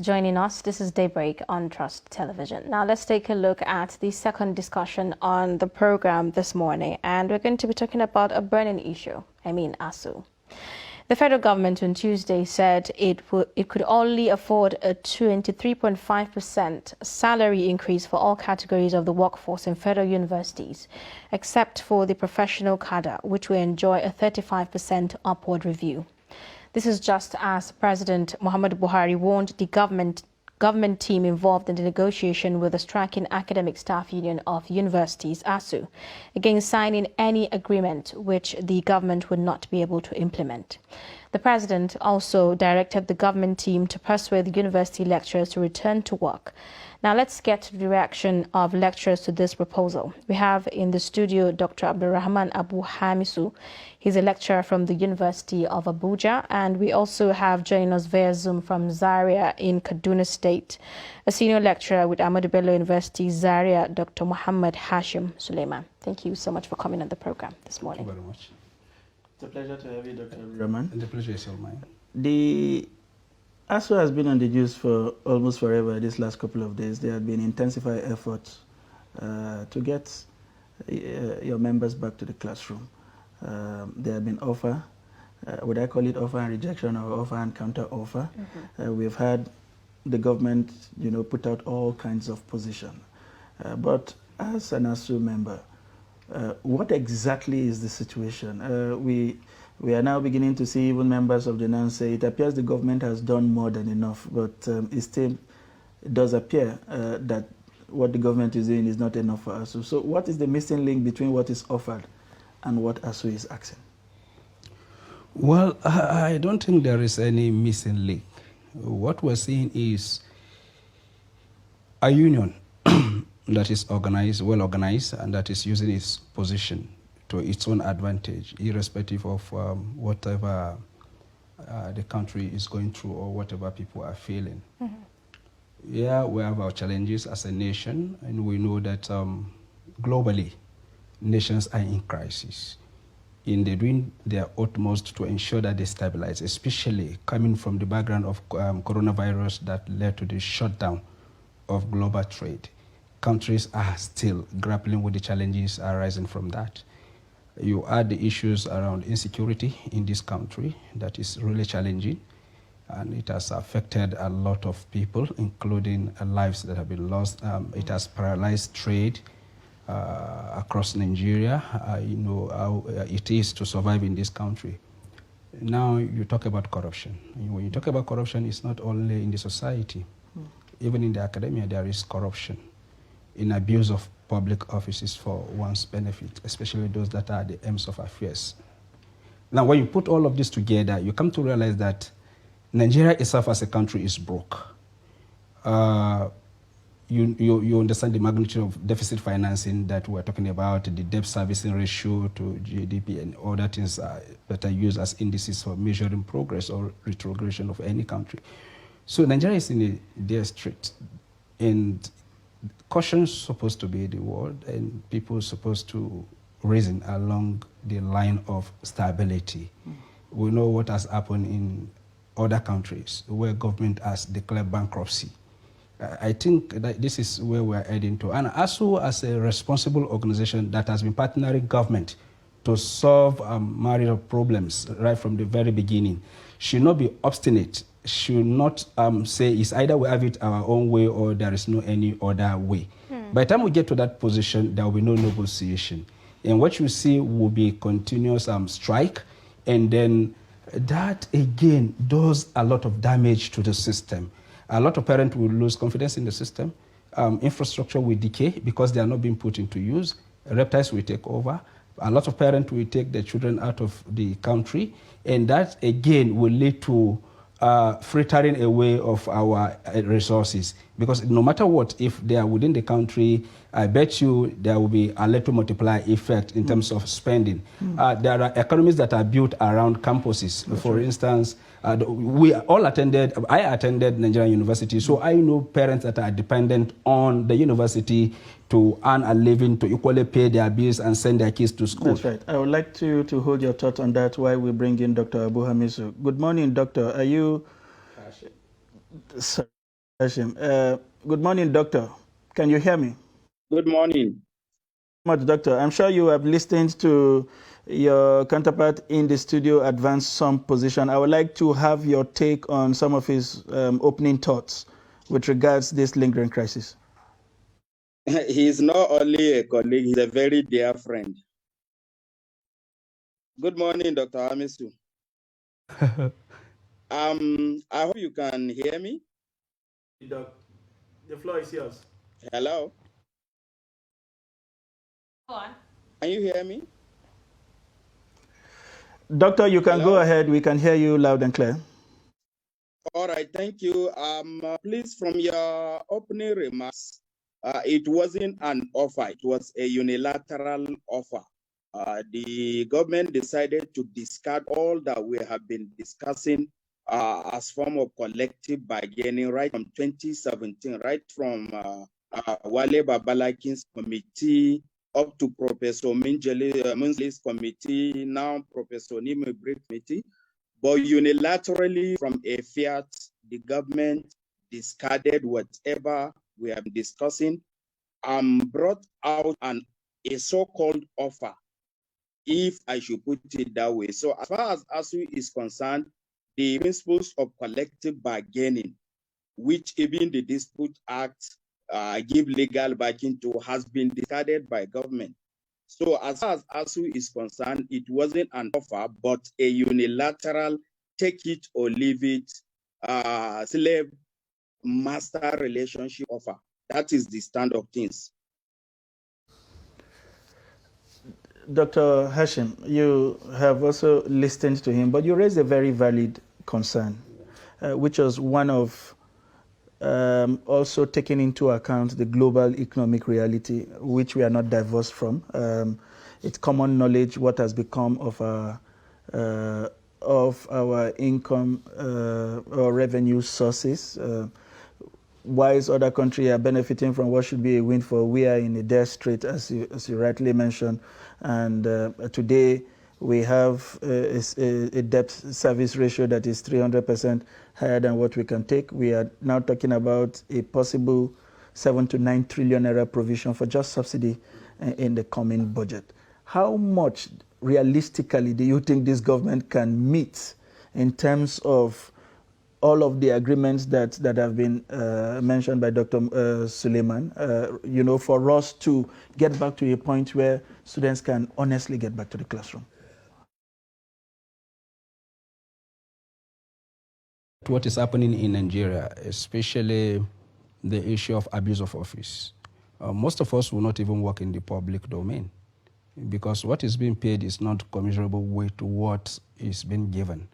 Joining us, this is Daybreak on Trust Television. Now let's take a look at the second discussion on the program this morning, and we're going to be talking about a burning issue, ASUU. The federal government on Tuesday said it could only afford a 23.5% salary increase for all categories of the workforce in federal universities, except for the professional cadre, which will enjoy a 35% upward review. This is just as President Muhammadu Buhari warned the government team involved in the negotiation with the striking academic staff union of universities, ASUU, against signing any agreement which the government would not be able to implement. The president also directed the government team to persuade the university lecturers to return to work. Now let's get to the reaction of lecturers to this proposal. We have in the studio Dr. Abdulrahman Abu Hamisu. He's a lecturer from the University of Abuja, and we also have joining us via Zoom from Zaria in Kaduna State, a senior lecturer with Ahmadu Bello University, Zaria, Dr. Muhammad Hashim Suleiman. Thank you so much for coming on the program this morning. Thank you very much. It's a pleasure to have you, Dr. Abdulrahman. And the pleasure is all mine. The ASUU has been on the news for almost forever these last couple of days. There have been intensified efforts to get your members back to the classroom. There have been offer, would I call it offer and rejection or offer and counter offer? We've had the government, put out all kinds of position. But as an ASUU member, what exactly is the situation? We are now beginning to see even members of the NAN say it appears the government has done more than enough, but it still does appear that what the government is doing is not enough for ASUU. So what is the missing link between what is offered and what ASUU is asking? Well, I don't think there is any missing link. What we're seeing is a union that is organized, well organized, and that is using its position to its own advantage, irrespective of whatever the country is going through or whatever people are feeling. Yeah, we have our challenges as a nation, and we know that globally, nations are in crisis. And they're doing their utmost to ensure that they stabilize, especially coming from the background of coronavirus that led to the shutdown of global trade. Countries are still grappling with the challenges arising from that. You add the issues around insecurity in this country that is really challenging, and it has affected a lot of people, including lives that have been lost. It has paralyzed trade across Nigeria. You know how it is to survive in this country. Now you talk about corruption. When you talk about corruption, it's not only in the society. Even in the academia, there is corruption in abuse of public offices for one's benefit, especially those that are the aims of affairs. Now, when you put all of this together, you come to realize that Nigeria itself as a country is broke. You understand the magnitude of deficit financing that we're talking about, the debt servicing ratio to GDP and other things that are used as indices for measuring progress or retrogression of any country. So Nigeria is in a dire strait, and caution is supposed to be the word, and people are supposed to reason along the line of stability. We know what has happened in other countries where government has declared bankruptcy. I think that this is where we're heading to. And ASUU, as a responsible organization that has been partnering government to solve marital problems right from the very beginning, should not be obstinate, should not say it's either we have it our own way or there is no any other way. By the time we get to that position, there will be no negotiation. And what you see will be continuous strike, and then that again does a lot of damage to the system. A lot of parents will lose confidence in the system. Infrastructure will decay because they are not being put into use. Reptiles will take over. A lot of parents will take their children out of the country, and that again will lead to frittering away of our resources. Because no matter what, if they are within the country, I bet you there will be a little multiplier effect in terms of spending. There are economies that are built around campuses. For instance, I attended Nigerian University, so I know parents that are dependent on the university to earn a living, to equally pay their bills and send their kids to school. That's right. I would like to hold your thoughts on that while we bring in Dr. Abu Hamisu. Good morning, Doctor. Are you... Sorry. Hashim. Good morning, doctor. Can you hear me? Good morning. Much, doctor. I'm sure you have listened to your counterpart in the studio advance some position. I would like to have your take on some of his opening thoughts with regards to this lingering crisis. He's not only a colleague, he's a very dear friend. Good morning, Dr. Amisu. I hope you can hear me. Doc, the floor is yours. Hello? Go on. Can you hear me? Doctor, you can Hello? go ahead. We can hear you loud and clear. All right, thank you. Please, from your opening remarks, it wasn't an offer, it was a unilateral offer. The government decided to discard all that we have been discussing as form of collective bargaining right from 2017, right from Wale Babalakin's committee up to Professor Munjali's committee, now Professor Nimebri committee. But unilaterally from a fiat, the government discarded whatever we have been discussing and brought out a so-called offer, if I should put it that way. So as far as ASUU is concerned, the principles of collective bargaining, which even the Dispute Act give legal backing to, has been discarded by government. So as far as ASUU is concerned, it wasn't an offer, but a unilateral take it or leave it slave master relationship offer. That is the stand of things. Dr. Hashim, you have also listened to him, but you raised a very valid concern, which was one of also taking into account the global economic reality, which we are not diverse from. It's common knowledge what has become of our income or revenue sources. Whilst other countries are benefiting from what should be a windfall, we are in a dire strait, as you rightly mentioned. And today, we have a debt service ratio that is 300% higher than what we can take. We are now talking about a possible 7 to 9 trillion naira provision for just subsidy in the coming budget. How much realistically do you think this government can meet in terms of all of the agreements that have been mentioned by Dr. Suleiman, for us to get back to a point where students can honestly get back to the classroom? What is happening in Nigeria, especially the issue of abuse of office. Most of us will not even work in the public domain because what is being paid is not commiserable way to what is being given.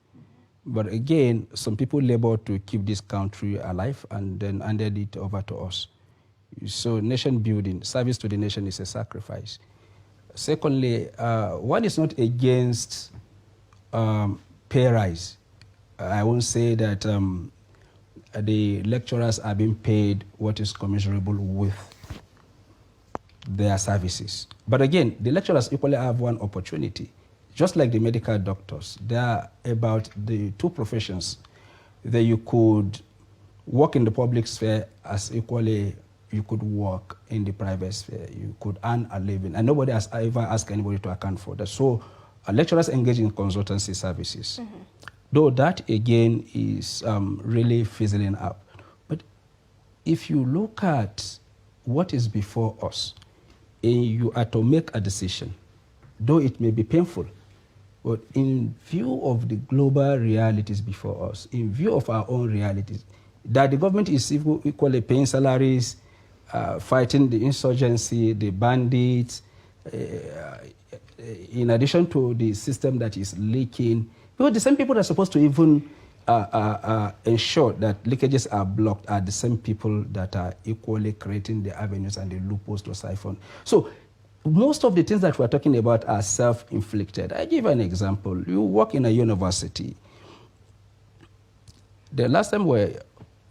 But again, some people labor to keep this country alive and then handed it over to us. So nation building, service to the nation is a sacrifice. Secondly, one is not against pay rise. I won't say that the lecturers are being paid what is commensurable with their services. But again, the lecturers equally have one opportunity. Just like the medical doctors, there are about the two professions that you could work in the public sphere as equally you could work in the private sphere. You could earn a living. And nobody has ever asked anybody to account for that. So lecturers engage in consultancy services. Mm-hmm. Though that, again, is really fizzling up. But if you look at what is before us, and you are to make a decision, though it may be painful, but in view of the global realities before us, in view of our own realities, that the government is equally paying salaries, fighting the insurgency, the bandits, in addition to the system that is leaking. Because the same people that are supposed to even ensure that leakages are blocked are the same people that are equally creating the avenues and the loopholes to siphon. So most of the things that we're talking about are self-inflicted. I give an example. You work in a university. The last time we were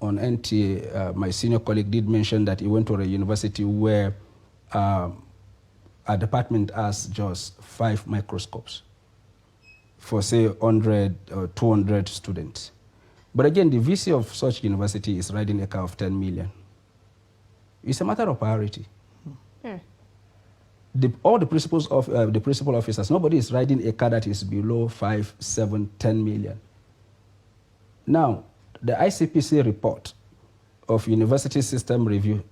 on NTA, my senior colleague did mention that he went to a university where a department has just 5 microscopes for, say, 100 or 200 students. But again, the VC of such university is riding a car of 10 million. It's a matter of priority. All the principals of the principal officers, nobody is riding a car that is below 5, 7, 10 million. Now, the ICPC report of University System Review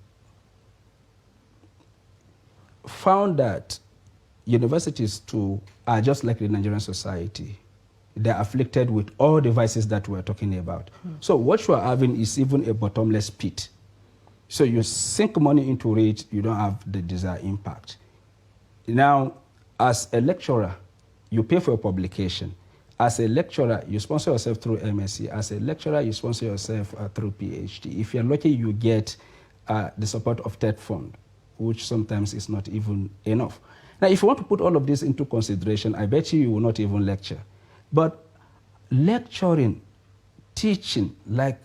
found that universities too are just like the Nigerian society. They're afflicted with all the vices that we're talking about. So what you are having is even a bottomless pit. So you sink money into it, you don't have the desired impact. Now, as a lecturer, you pay for a publication. As a lecturer, you sponsor yourself through MSc. As a lecturer, you sponsor yourself through PhD. If you're lucky, you get the support of TED Fund, which sometimes is not even enough. Now, if you want to put all of this into consideration, I bet you will not even lecture. But lecturing, teaching, like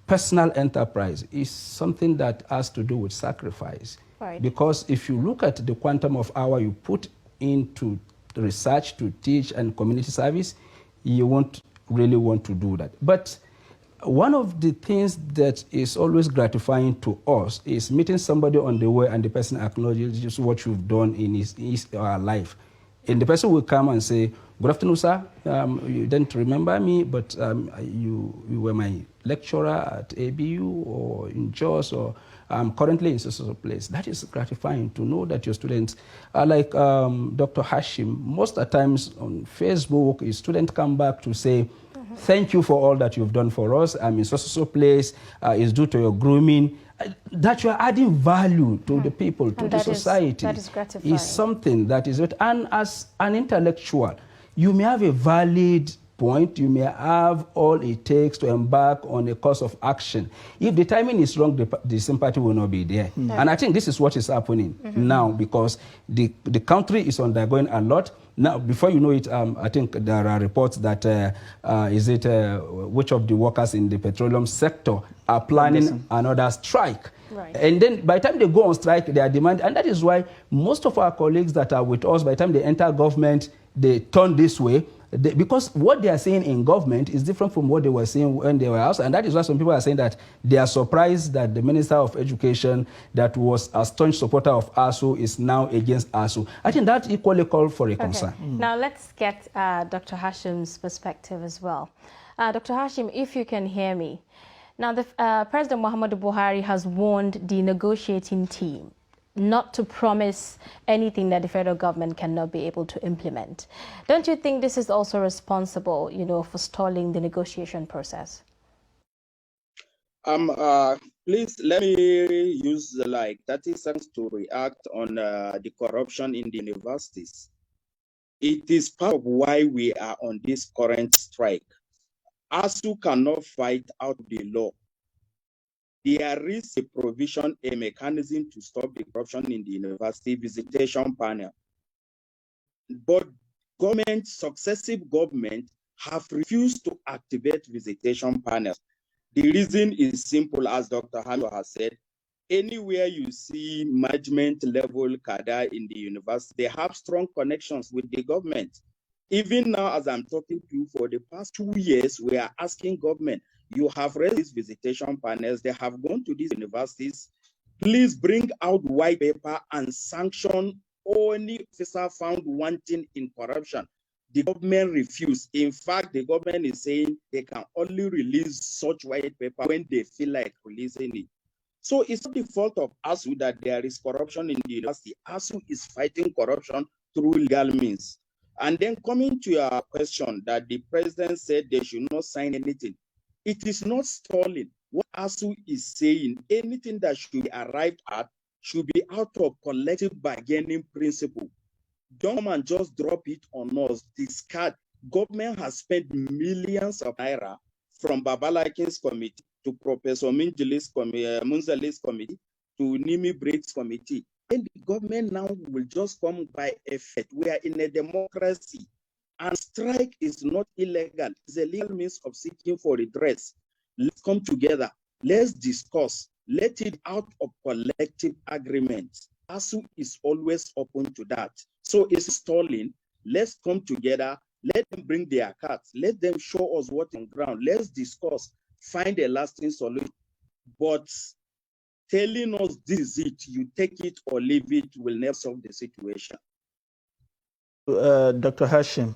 personal enterprise, is something that has to do with sacrifice. Right. Because if you look at the quantum of hour you put into research, to teach, and community service, you won't really want to do that. But one of the things that is always gratifying to us is meeting somebody on the way and the person acknowledges what you've done in his life. And the person will come and say, "Good afternoon, sir. You didn't remember me, but you were my lecturer at ABU or in JOS, or I'm currently in so place." That is gratifying to know that your students are like Dr. Hashim. Most of the times on Facebook, a student come back to say, "Thank you for all that you've done for us. I'm in so place. It's due to your grooming." That you are adding value to the people, to the society. That is gratifying. Is something that is it. And as an intellectual, you may have a valid point, you may have all it takes to embark on a course of action. If the timing is wrong, the sympathy will not be there. And I think this is what is happening now, because the country is undergoing a lot. Now, before you know it, I think there are reports that, which of the workers in the petroleum sector are planning another strike. Right. And then by the time they go on strike, they are demanding, and that is why most of our colleagues that are with us, by the time they enter government, they turn this way. Because what they are saying in government is different from what they were saying when they were outside. And that is why some people are saying that they are surprised that the Minister of Education, that was a staunch supporter of ASUU, is now against ASUU. I think that equally calls for a concern. Now let's get Dr. Hashim's perspective as well. Dr. Hashim, if you can hear me. Now, President Muhammadu Buhari has warned the negotiating team not to promise anything that the federal government cannot be able to implement. Don't you think this is also responsible, for stalling the negotiation process? Please let me use like 30 seconds to react on the corruption in the universities. It is part of why we are on this current strike. ASUU cannot fight out the law. There is a provision, a mechanism to stop the corruption in the university visitation panel. But successive governments have refused to activate visitation panels. The reason is simple, as Dr. Halo has said. Anywhere you see management level cadre in the university, they have strong connections with the government. Even now, as I'm talking to you, for the past 2 years, we are asking government, you have raised these visitation panels, they have gone to these universities, please bring out white paper and sanction any officer found wanting in corruption. The government refused. In fact, the government is saying they can only release such white paper when they feel like releasing it. So it's not the fault of ASUU that there is corruption in the university. ASUU is fighting corruption through legal means. And then coming to your question that the president said they should not sign anything. It is not stalling. What ASUU is saying, anything that should be arrived at should be out of collective bargaining principle. Don't come and just drop it on us. Discard. Government has spent millions of naira from Babalakin's committee to Professor Munzali's committee to Nimi Breaks committee. And the government now will just come by effort. We are in a democracy. And strike is not illegal. It's a legal means of seeking for redress. Let's come together. Let's discuss. Let it out of collective agreement. ASUU is always open to that. So it's stalling. Let's come together. Let them bring their cards. Let them show us what's on ground. Let's discuss, find a lasting solution. But telling us this is it, you take it or leave it, will never solve the situation. Dr. Hashim,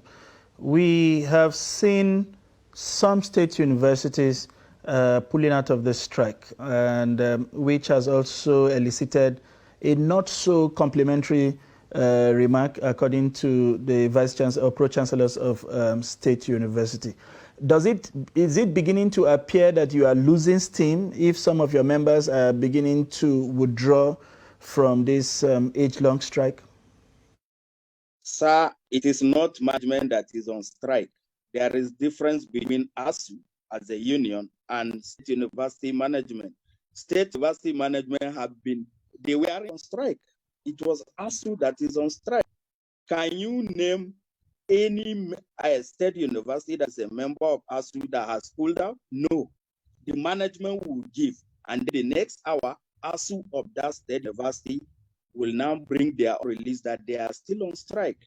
we have seen some state universities pulling out of the strike, and which has also elicited a not so complimentary remark according to the Vice Chancellor or Pro-Chancellors of State University. Is it beginning to appear that you are losing steam if some of your members are beginning to withdraw from this age-long strike? Sir, it is not management that is on strike. There is difference between ASUU as a union and state university management. State university management they were on strike. It was ASUU that is on strike. Can you name any state university that's a member of ASUU that has pulled out? No. The management will give, and the next hour, ASUU of that state university will now bring their release that they are still on strike.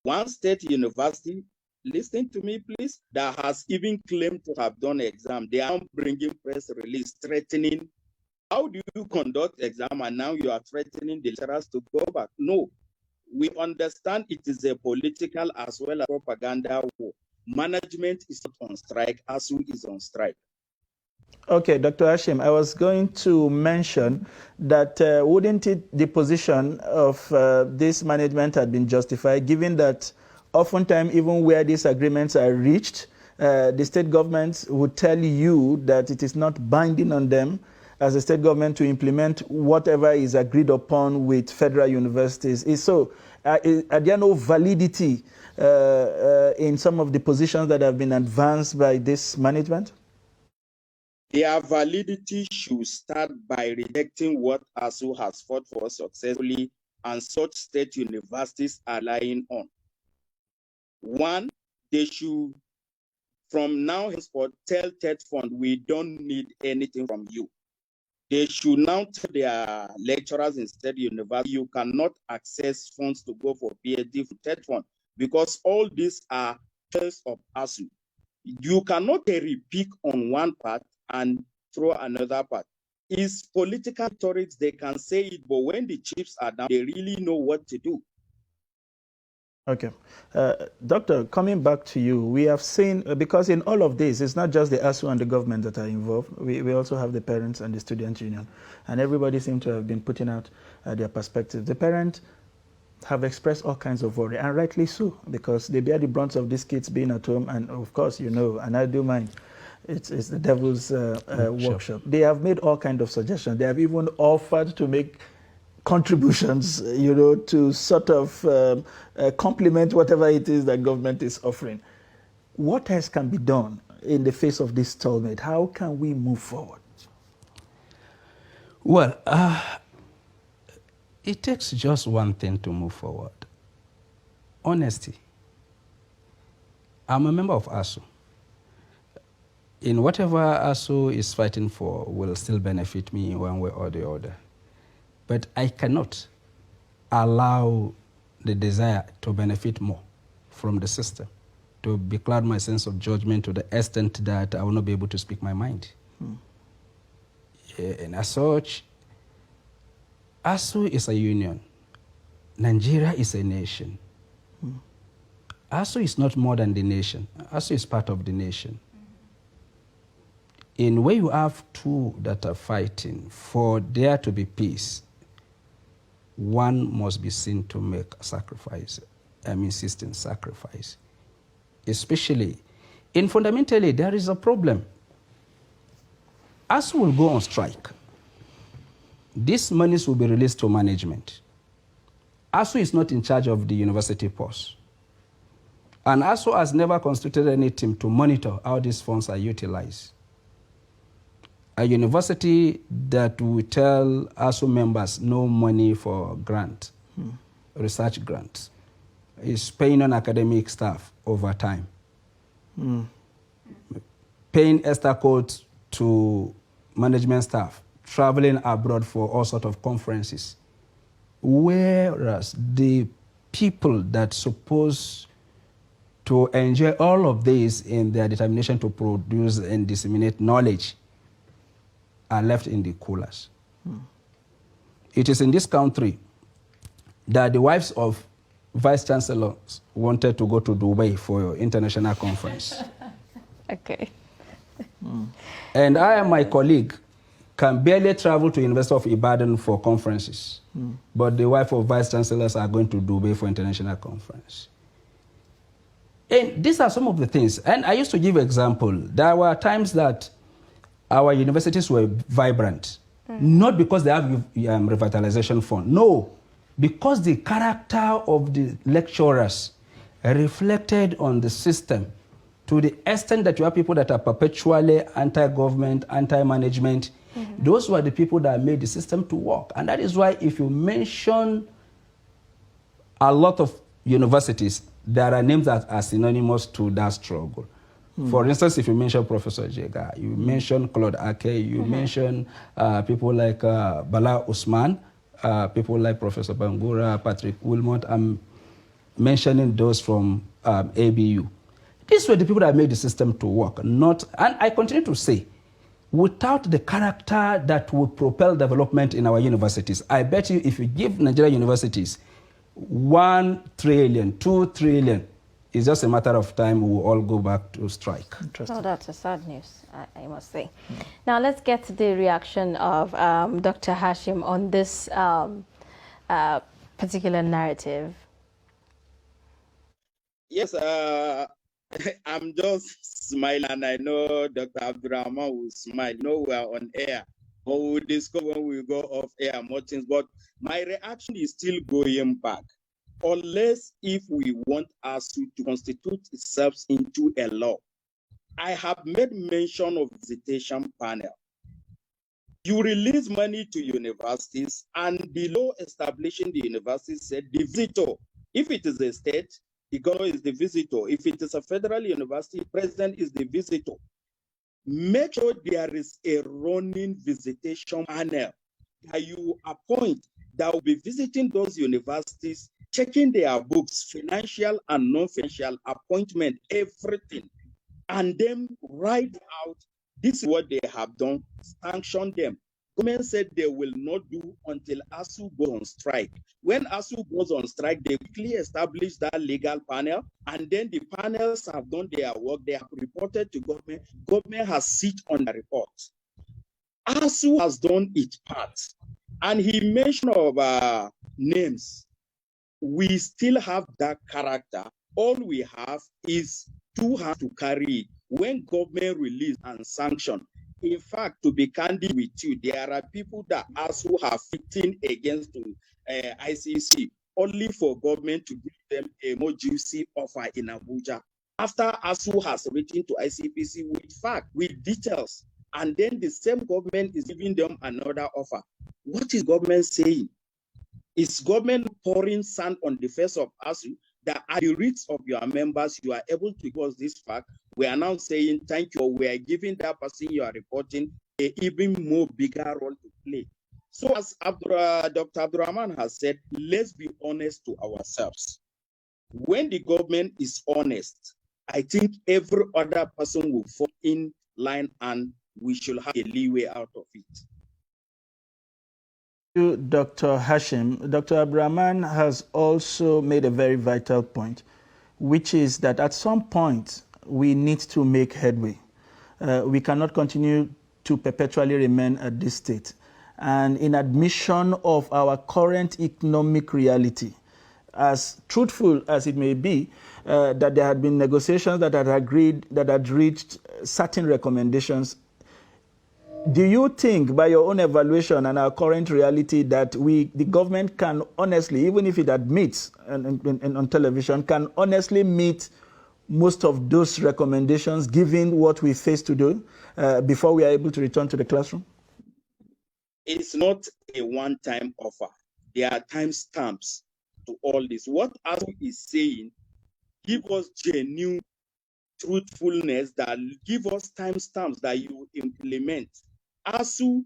One state university, listen to me please, that has even claimed to have done exam, they are bringing press release threatening. How do you conduct exam and now you are threatening the lecturers to go back? No, we understand it is a political as well as propaganda war. Management is not on strike, ASUU is on strike. Okay, Dr. Hashim, I was going to mention that wouldn't the position of this management have been justified, given that oftentimes even where these agreements are reached, the state governments would tell you that it is not binding on them as a state government to implement whatever is agreed upon with federal universities. So, are there no validity in some of the positions that have been advanced by this management? Their validity should start by rejecting what ASUU has fought for successfully and such state universities are relying on. One, they should, from now henceforth, tell TED Fund, we don't need anything from you. They should now tell their lecturers in state university, you cannot access funds to go for PhD for TED Fund, because all these are choice of ASUU. You cannot pick on one part and throw another part. It's political rhetoric, they can say it, but when the chips are down, they really know what to do. Okay. Doctor, coming back to you, we have seen, because in all of this, it's not just the ASUU and the government that are involved. We also have the parents and the student union. And everybody seems to have been putting out their perspective. The parents have expressed all kinds of worry, and rightly so, because they bear the brunt of these kids being at home. And of course, you know, and I do mine. It's the devil's workshop. They have made all kinds of suggestions. They have even offered to make contributions, you know, to sort of complement whatever it is that government is offering. What else can be done in the face of this stalemate? How can we move forward? Well, it takes just one thing to move forward. Honesty. I'm a member of ASUU. In whatever ASUU is fighting for will still benefit me in one way or the other. But I cannot allow the desire to benefit more from the system, to becloud my sense of judgment to the extent that I will not be able to speak my mind. And as such, ASUU is a union. Nigeria is a nation. ASUU is not more than the nation. ASUU is part of the nation. In where you have two that are fighting for there to be peace, one must be seen to make a sacrifice, insistent sacrifice. Especially, fundamentally, there is a problem. ASUU will go on strike. These monies will be released to management. ASUU is not in charge of the university purse. And ASUU has never constituted any team to monitor how these funds are utilized. A university that will tell ASUU members no money for grant, research grants, is paying on academic staff over time, paying extra codes to management staff, traveling abroad for all sorts of conferences, whereas the people that supposed to enjoy all of this in their determination to produce and disseminate knowledge are left in the coolers. It is in this country that the wives of vice chancellors wanted to go to Dubai for an international conference. Okay. And I and my colleague can barely travel to University of Ibadan for conferences. But the wife of vice chancellors are going to Dubai for international conference. And these are some of the things. And I used to give example. There were times that our universities were vibrant, not because they have revitalization fund. No, because the character of the lecturers reflected on the system to the extent that you have people that are perpetually anti-government, anti-management. Those were the people that made the system to work. And that is why if you mention a lot of universities, there are names that are synonymous to that struggle. For instance, if you mention Professor Jega, you mention Claude Ake, you mention people like Bala Usman, people like Professor Bangura, Patrick Wilmot. I'm mentioning those from ABU. These were the people that made the system to work. And I continue to say, without the character that will propel development in our universities, I bet you if you give Nigerian universities 1 trillion, 2 trillion, it's just a matter of time we will all go back to strike. Oh, that's a sad news, I must say. Now let's get to the reaction of Dr. Hashim on this particular narrative. Yes, I'm just smiling, and I know Dr. Abdurrahman will smile. No, we are on air, but we'll discuss when we go off air more things. But my reaction is still going back. Unless if we want ASUU to constitute itself into a law. I have made mention of visitation panel. You release money to universities, and the law establishing the universities said the visitor, if it is a state, the governor is the visitor. If it is a federal university, president is the visitor. Make sure there is a running visitation panel that you appoint that will be visiting those universities, checking their books, financial and non-financial appointment, everything, and then write out, this is what they have done, sanction them. Government said they will not do until ASUU goes on strike. When ASUU goes on strike, they quickly establish that legal panel, and then the panels have done their work. They have reported to government. Government has sit on the report. ASUU has done its part. And he mentioned of names. We still have that character. All we have is 2 hands to carry it. When government release and sanction, in fact, to be candid with you, there are people that ASUU have written against ICC only for government to give them a more juicy offer in Abuja. After ASUU has written to ICPC with fact, with details, and then the same government is giving them another offer. What is government saying? Is government pouring sand on the face of ASUU that at the risk of your members, you are able to give us this fact? We are now saying thank you. We are giving that person you are reporting an even more bigger role to play. So as Dr. Abdurrahman has said, let's be honest to ourselves. When the government is honest, I think every other person will fall in line and we should have a leeway out of it. Dr. Hashim, Dr. Abdurrahman has also made a very vital point, which is that at some point we need to make headway. We cannot continue to perpetually remain at this state. And in admission of our current economic reality, as truthful as it may be, that there had been negotiations that had reached certain recommendations. Do you think, by your own evaluation and our current reality, that the government can honestly, even if it admits on television, can honestly meet most of those recommendations given what we face to do before we are able to return to the classroom? It's not a one-time offer. There are timestamps to all this. What ASUU is saying, give us genuine truthfulness, that give us timestamps that you implement. ASUU,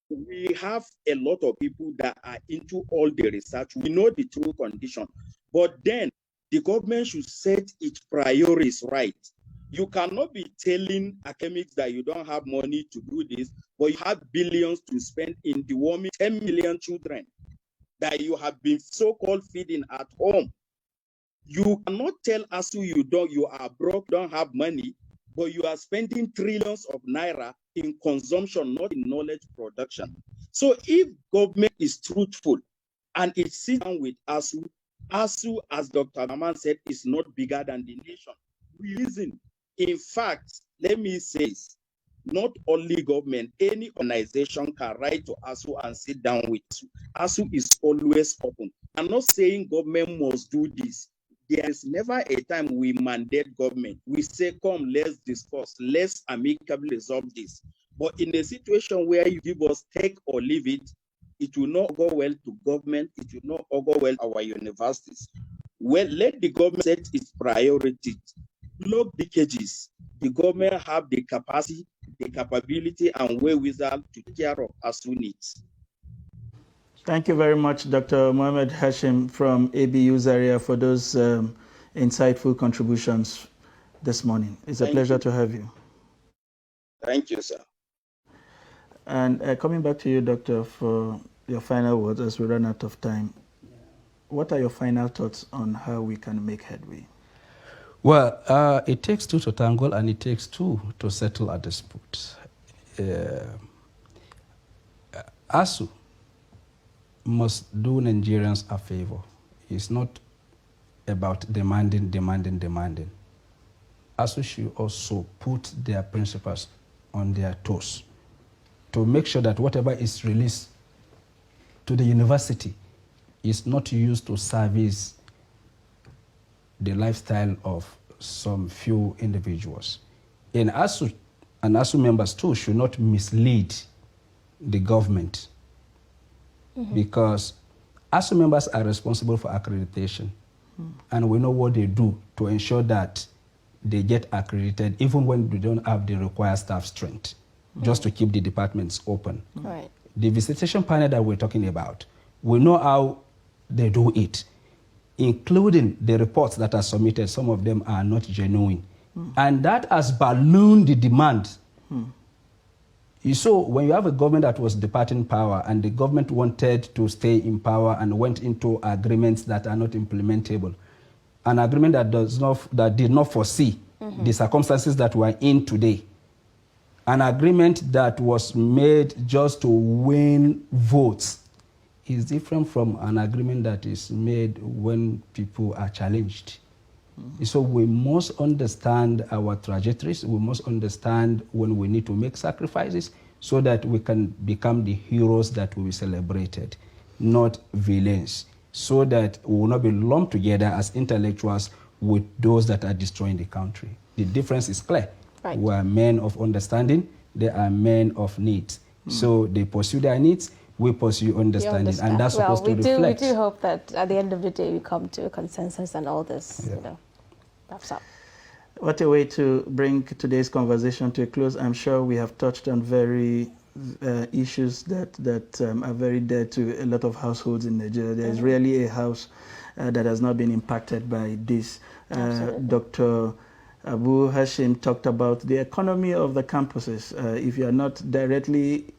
we have a lot of people that are into all the research. We know the true condition. But then The government should set its priorities right. You cannot be telling academics that you don't have money to do this, but you have billions to spend in deworming 10 million children that you have been so-called feeding at home. You cannot tell ASUU you are broke, don't have money, but you are spending trillions of naira in consumption, not in knowledge production. So if government is truthful and it sits down with ASUU, ASUU, as Dr. Naman said, is not bigger than the nation. We listen. In fact, let me say this, not only government, any organization can write to ASUU and sit down with ASUU. ASUU is always open. I'm not saying government must do this. There is never a time we mandate government. We say, come, let's discuss, let's amicably resolve this. But in a situation where you give us take or leave it, it will not go well to government, it will not go well to our universities. Well, let the government set its priorities. Block leakages. The government have the capacity, the capability, and wherewithal to take care of ASUU needs. Thank you very much, Dr. Mohamed Hashim from ABU Zaria, for those insightful contributions this morning. It's a pleasure to have you. Thank you, sir. And coming back to you, Doctor, for your final words as we run out of time, what are your final thoughts on how we can make headway? Well, it takes two to tangle, and it takes two to settle a dispute. ASUU must do Nigerians a favor. It's not about demanding. ASUU should also put their principals on their toes to make sure that whatever is released to the university is not used to service the lifestyle of some few individuals. And ASUU members too should not mislead the government, because ASUU members are responsible for accreditation, and we know what they do to ensure that they get accredited even when they don't have the required staff strength, just to keep the departments open. Right. The visitation panel that we're talking about, we know how they do it, including the reports that are submitted. Some of them are not genuine. And that has ballooned the demand. So when you have a government that was departing power and the government wanted to stay in power and went into agreements that are not implementable, an agreement that did not foresee the circumstances that we're in today, an agreement that was made just to win votes, is different from an agreement that is made when people are challenged. So we must understand our trajectories. We must understand when we need to make sacrifices so that we can become the heroes that will be celebrated, not villains, so that we will not be lumped together as intellectuals with those that are destroying the country. The difference is clear. Right. We are men of understanding. They are men of needs. So they pursue their needs. We pursue understanding, and that's supposed to reflect. We do hope that at the end of the day we come to a consensus and all this, wraps up. What a way to bring today's conversation to a close. I'm sure we have touched on very issues that are very dear to a lot of households in Nigeria. There is rarely a house that has not been impacted by this. Dr. Abu Hashim talked about the economy of the campuses. If you are not directly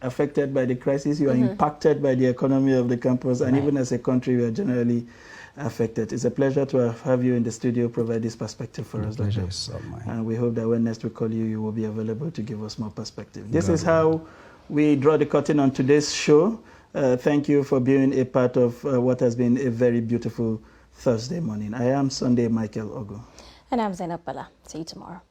affected by the crisis, you are impacted by the economy of the campus, and even as a country, we are generally affected. It's a pleasure to have you in the studio, provide this perspective for us, Doctor. And we hope that when next we call you, you will be available to give us more perspective. This is how we draw the curtain on today's show. Thank you for being a part of what has been a very beautiful Thursday morning. I am Sunday Michael Ogo. And I'm Zainab Bala. See you tomorrow.